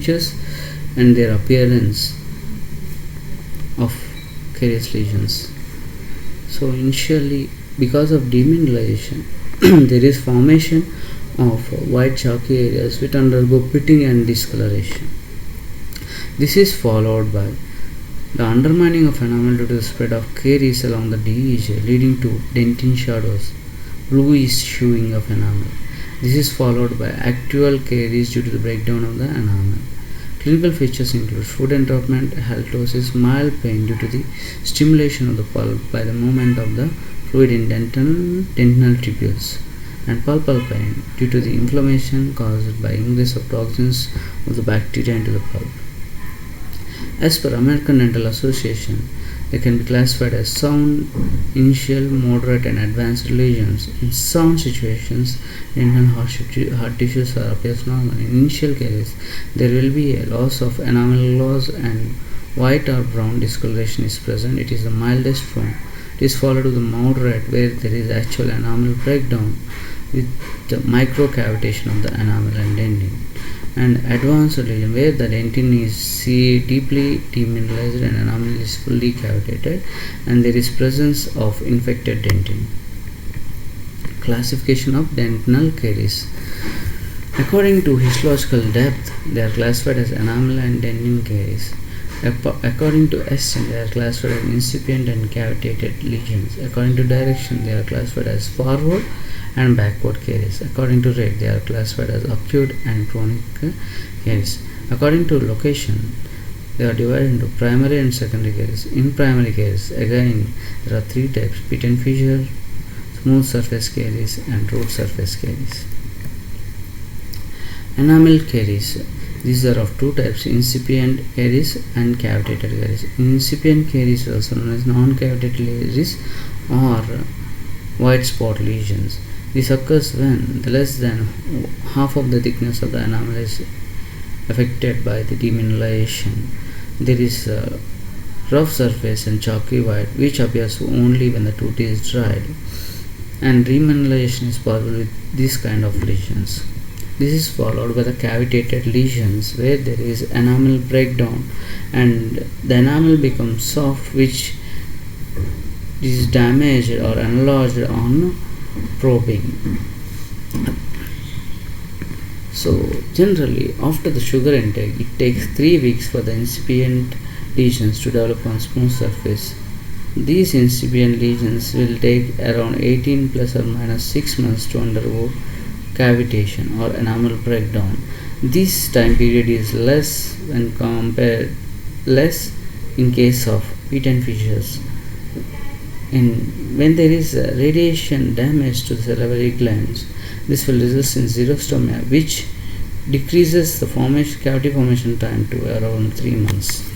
features and their appearance of carious lesions. So initially, because of demineralization, there is formation of white chalky areas which undergo pitting and discoloration. This is followed by the undermining of enamel due to the spread of caries along the DEJ, leading to dentine shadows, bluish hewing of enamel. This is followed by actual caries due to the breakdown of the enamel. Clinical features include food entrapment, halitosis, mild pain due to the stimulation of the pulp by the movement of the fluid in dentinal tubules, and pulpal pain due to the inflammation caused by ingress of toxins of the bacteria into the pulp. As per American Dental Association, they can be classified as sound, initial, moderate, and advanced lesions. In sound situations, dental hard tissues appears normal. In initial cases, there will be a loss of enamel gloss and white or brown discoloration is present. It is the mildest form. It is followed to the moderate, where there is actual enamel breakdown with the microcavitation of the enamel and dentin, and advanced lesion where the dentin is deeply demineralized and enamel is fully cavitated and there is presence of infected dentin. Classification of dentinal caries. According to histological depth, they are classified as enamel and dentin caries. According to extent, they are classified as incipient and cavitated lesions. According to direction, they are classified as forward and backward caries. According to rate, they are classified as acute and chronic caries. According to location, they are divided into primary and secondary caries. In primary caries, again, there are three types: pit and fissure, smooth surface caries, and root surface caries. Enamel caries. These are of two types: incipient caries and cavitated caries. Incipient caries is also known as non-cavitated caries or white spot lesions. This occurs when the less than half of the thickness of the enamel is affected by the demineralization. There is a rough surface and chalky white which appears only when the tooth is dried, and remineralization is possible with this kind of lesions. This is followed by the cavitated lesions where there is enamel breakdown and the enamel becomes soft, which is damaged or enlarged on probing. So generally, after the sugar intake, it takes 3 weeks for the incipient lesions to develop on smooth surface. These incipient lesions will take around 18 plus or minus 6 months to undergo cavitation or enamel breakdown. This time period is less when compared in case of pit and fissures. When there is radiation damage to the salivary glands, this will result in xerostomia, which decreases the cavity formation time to around 3 months.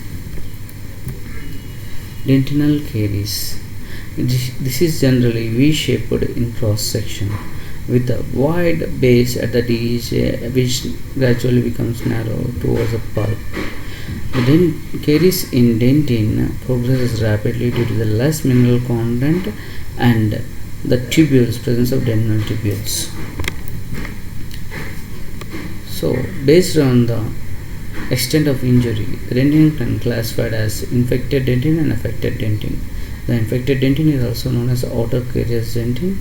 Dentinal caries. This is generally V-shaped in cross section, with a wide base at the DEJ, which gradually becomes narrow towards the pulp. The caries in dentin progresses rapidly due to the less mineral content and the presence of dentinal tubules. So, based on the extent of injury, the dentin can be classified as infected dentin and affected dentin. The infected dentin is also known as outer carious dentin,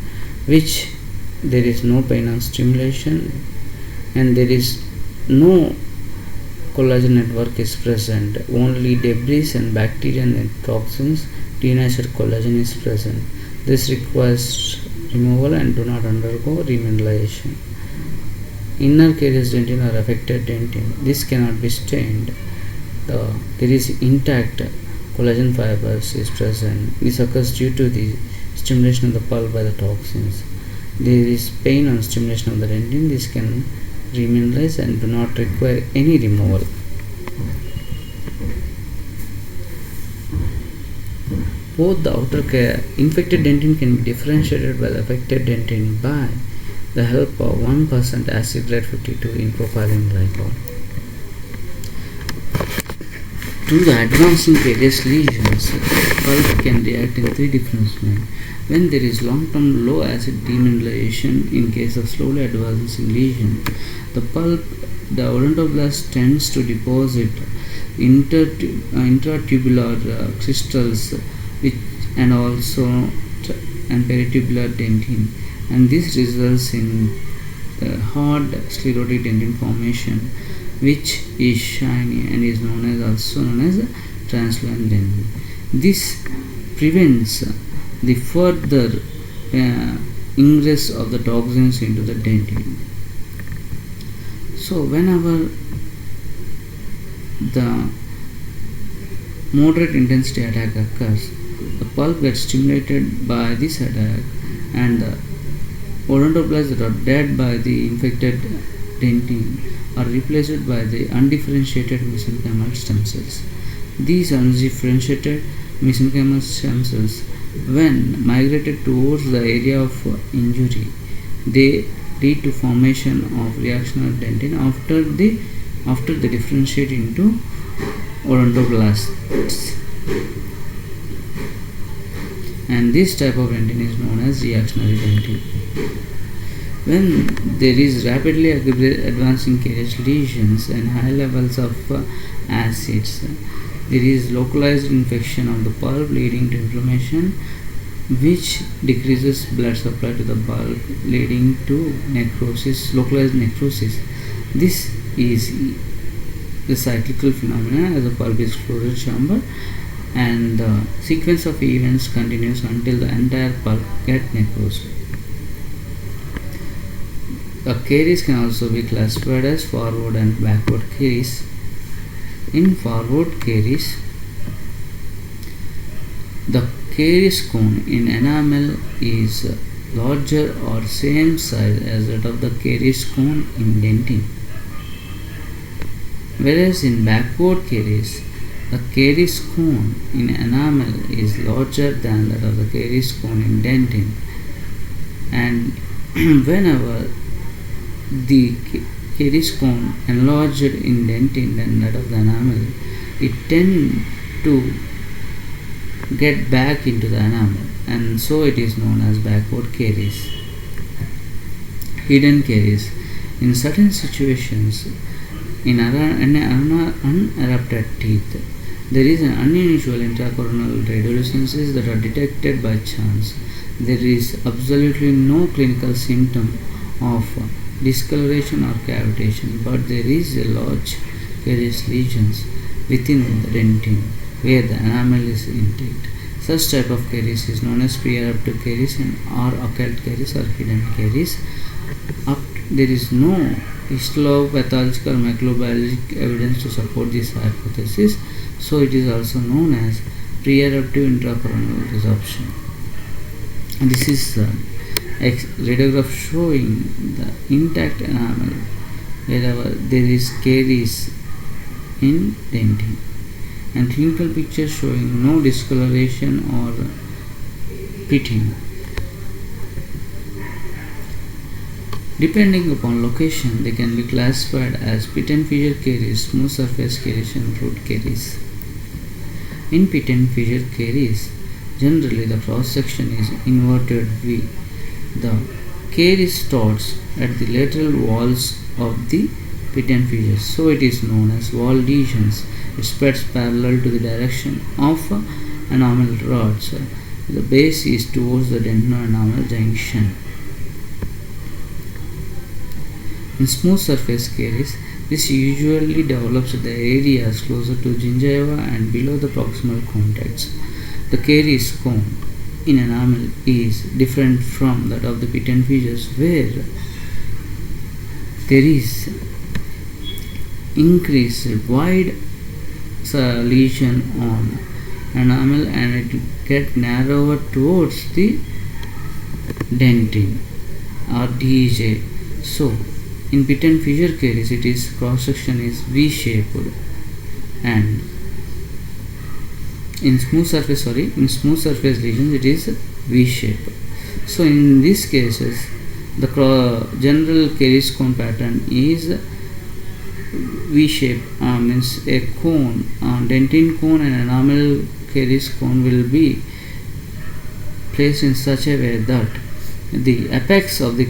which there is no pain on stimulation and there is no collagen network is present. Only debris and bacteria and toxins, denatured collagen is present. This requires removal and do not undergo remineralization. Inner carious dentin or affected dentin. This cannot be stained. There is intact collagen fibers is present. This occurs due to the stimulation of the pulp by the toxins. There is pain on stimulation of the dentin. This can remineralize and do not require any removal. Both the outer infected dentin can be differentiated by the affected dentin by the help of 1% acid grade 52 in propylene glycol. To the advancing carious lesions, pulp can react in 3 different ways. When there is long-term low acid demineralization, in case of slowly advancing lesion, the pulp the odontoblast tends to deposit intratubular crystals which, and also and peritubular dentin, and this results in hard sclerotic dentin formation, which is shiny and is also known as translucent dentin. This prevents the further ingress of the toxins into the dentin. So whenever the moderate intensity attack occurs, the pulp gets stimulated by this attack, and the odontoblasts that are dead by the infected dentin are replaced by the undifferentiated mesenchymal stem cells. These undifferentiated mesenchymal stem cells, when migrated towards the area of injury, they lead to formation of reactionary dentin after they differentiate into odontoblasts, and this type of dentin is known as reactionary dentin. When there is rapidly advancing carious lesions and high levels of acids, there is localized infection of the pulp leading to inflammation, which decreases blood supply to the pulp, leading to necrosis, localized necrosis. This is the cyclical phenomenon as the pulp is closed chamber, and the sequence of events continues until the entire pulp gets necrosed. The caries can also be classified as forward and backward caries. In forward caries, the caries cone in enamel is larger or same size as that of the caries cone in dentin. Whereas in backward caries, the caries cone in enamel is larger than that of the caries cone in dentin, and whenever the caries cone enlarged in dentin than that of the enamel, it tends to get back into the enamel, and so it is known as backward caries. Hidden caries. In certain situations, in unerupted teeth, there is an unusual intracoronal radiolucencies that are detected by chance. There is absolutely no clinical symptom of discoloration or cavitation, but there is a large carious lesions within the dentin where the enamel is intact. Such type of caries is known as pre-eruptive caries and or occult caries or hidden caries. There is no histopathological microbiologic evidence to support this hypothesis, so it is also known as pre-eruptive intracoronal resorption. And this is the radiograph showing the intact enamel wherever there is caries in dentin, and clinical picture showing no discoloration or pitting. Depending upon location, they can be classified as pit and fissure caries, smooth surface caries, and root caries. In pit and fissure caries, generally the cross section is inverted V. The caries starts at the lateral walls of the pit and fissures, so it is known as wall lesions. It spreads parallel to the direction of enamel rods. The base is towards the dentino-enamel junction. In smooth surface caries, this usually develops at the areas closer to gingiva and below the proximal contacts. The caries cone in enamel is different from that of the pit and fissures, where there is increased wide lesion on enamel and it get narrower towards the dentin or DEJ. So in pit and fissure caries, it is cross section is V-shaped, and in smooth surface lesions it is V-shaped. So in these cases, the general caries cone pattern is V-shape, means a cone, dentin cone and enamel caries cone will be placed in such a way that the apex of the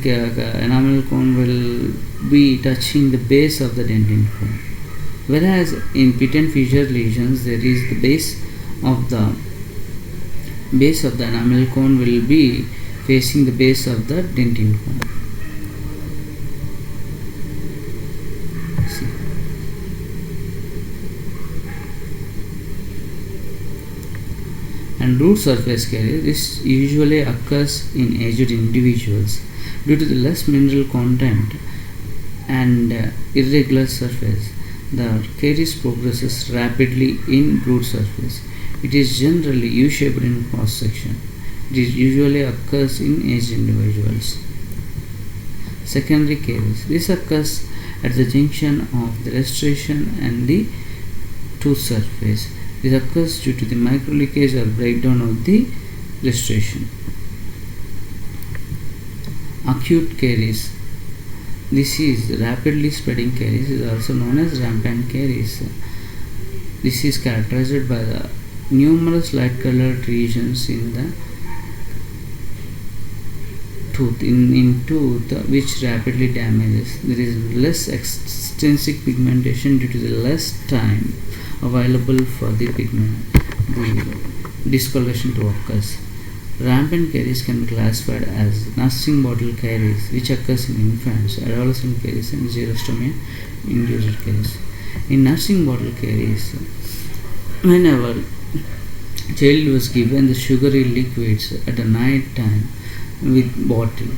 enamel cone will be touching the base of the dentin cone, whereas in pit and fissure lesions there is the base of the enamel cone will be facing the base of the dentin cone. And root surface caries, this usually occurs in aged individuals due to the less mineral content and irregular surface. The caries progresses rapidly in root surface. It is generally U-shaped in cross section. It usually occurs in aged individuals. Secondary caries, this occurs at the junction of the restoration and the tooth surface. This occurs due to the micro leakage or breakdown of the restoration. Acute caries, this is rapidly spreading caries, is also known as rampant caries. This is characterized by the numerous light colored regions in the tooth which rapidly damages. There is less extensive pigmentation due to the less time available for the discoloration to occur. Rampant caries can be classified as nursing bottle caries, which occurs in infants, adolescent caries, and xerostomia induced caries. In nursing bottle caries, whenever child was given the sugary liquids at the night time with bottle,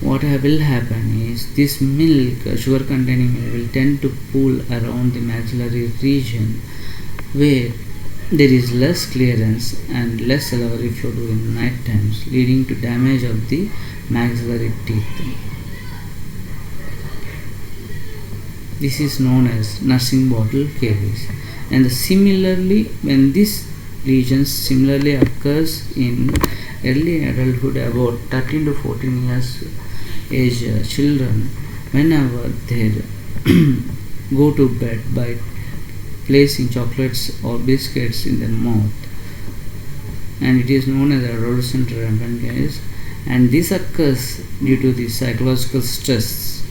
what will happen is this milk, sugar containing milk, will tend to pool around the maxillary region where there is less clearance and less salivary flow during night times, leading to damage of the maxillary teeth. This is known as nursing bottle caries. And similarly, when this lesion similarly occurs in early adulthood, about 13 to 14 years age children, whenever they go to bed by placing chocolates or biscuits in their mouth, and it is known as adolescent rampant caries, and this occurs due to the psychological stress.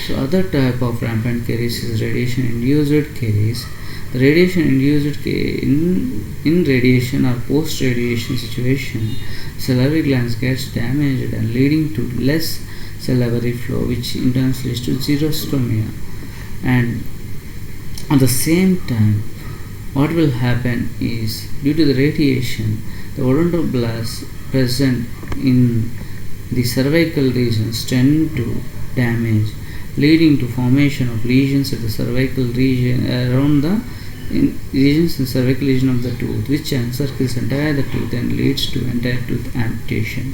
So other type of rampant caries is radiation induced caries. The radiation induced in radiation or post radiation situation, salivary glands gets damaged and leading to less salivary flow, which in turn leads to xerostomia. And at the same time, what will happen is, due to the radiation, the odontoblasts present in the cervical regions tend to damage, leading to formation of lesions at the cervical region around the regions in the cervical region of the tooth, which encircles entire the tooth and leads to entire tooth amputation.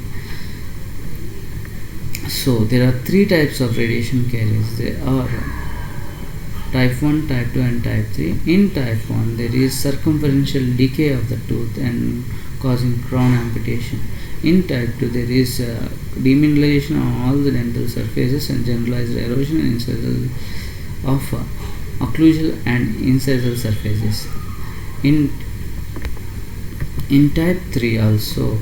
So there are three types of radiation caries. There are type 1, type 2 and type 3. In type 1, there is circumferential decay of the tooth and causing crown amputation. In type 2, there is demineralization on all the dental surfaces and generalized erosion and incisal of occlusal and incisal surfaces. In type 3 also,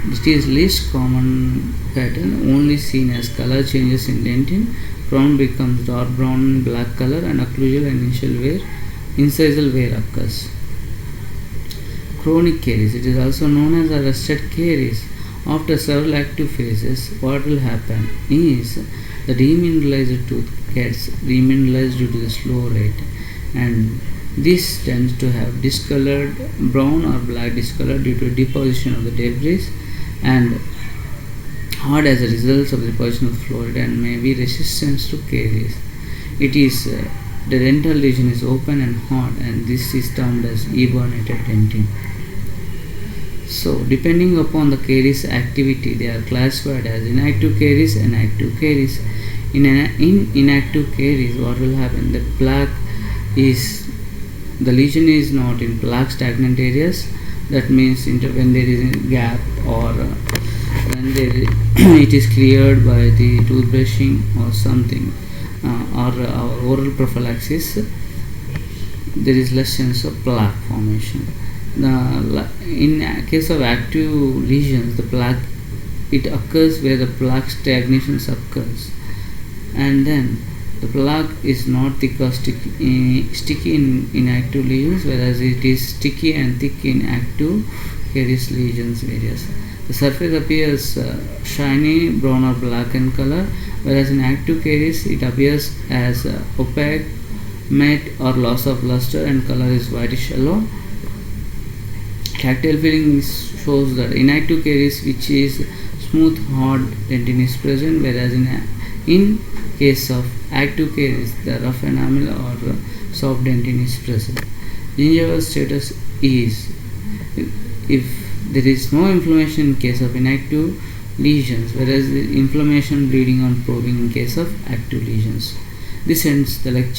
it is least common pattern, only seen as color changes in dentin. Crown becomes dark brown, black color, and occlusal and incisal wear occurs. Chronic caries, it is also known as arrested caries. After several active phases, what will happen is the demineralized tooth gets demineralized due to the slow rate, and this tends to have discolored brown or black discolor due to deposition of the debris and hard as a result of the deposition of fluoride, and may be resistant to caries. It is the dental lesion is open and hard, and this is termed as eburnated dentin. So depending upon the caries activity, they are classified as inactive caries and active caries. In inactive caries, what will happen? The plaque is, the lesion is not in plaque stagnant areas. That means when there is a gap or when it is cleared by the toothbrushing or something, or oral prophylaxis, there is less chance of plaque formation. In case of active lesions, the plaque it occurs where the plaque stagnation occurs, and then the plaque is not thick or sticky in inactive lesions, whereas it is sticky and thick in active carious lesions areas. The surface appears shiny brown or black in color, whereas in active caries it appears as opaque, matte or loss of luster, and color is whitish yellow. Tactile feeling shows that inactive caries which is smooth hard dentin is present, whereas in case of active caries the rough enamel or soft dentin is present. Gingival status is if there is no inflammation in case of inactive lesions, whereas the inflammation, bleeding and probing in case of active lesions. This ends the lecture.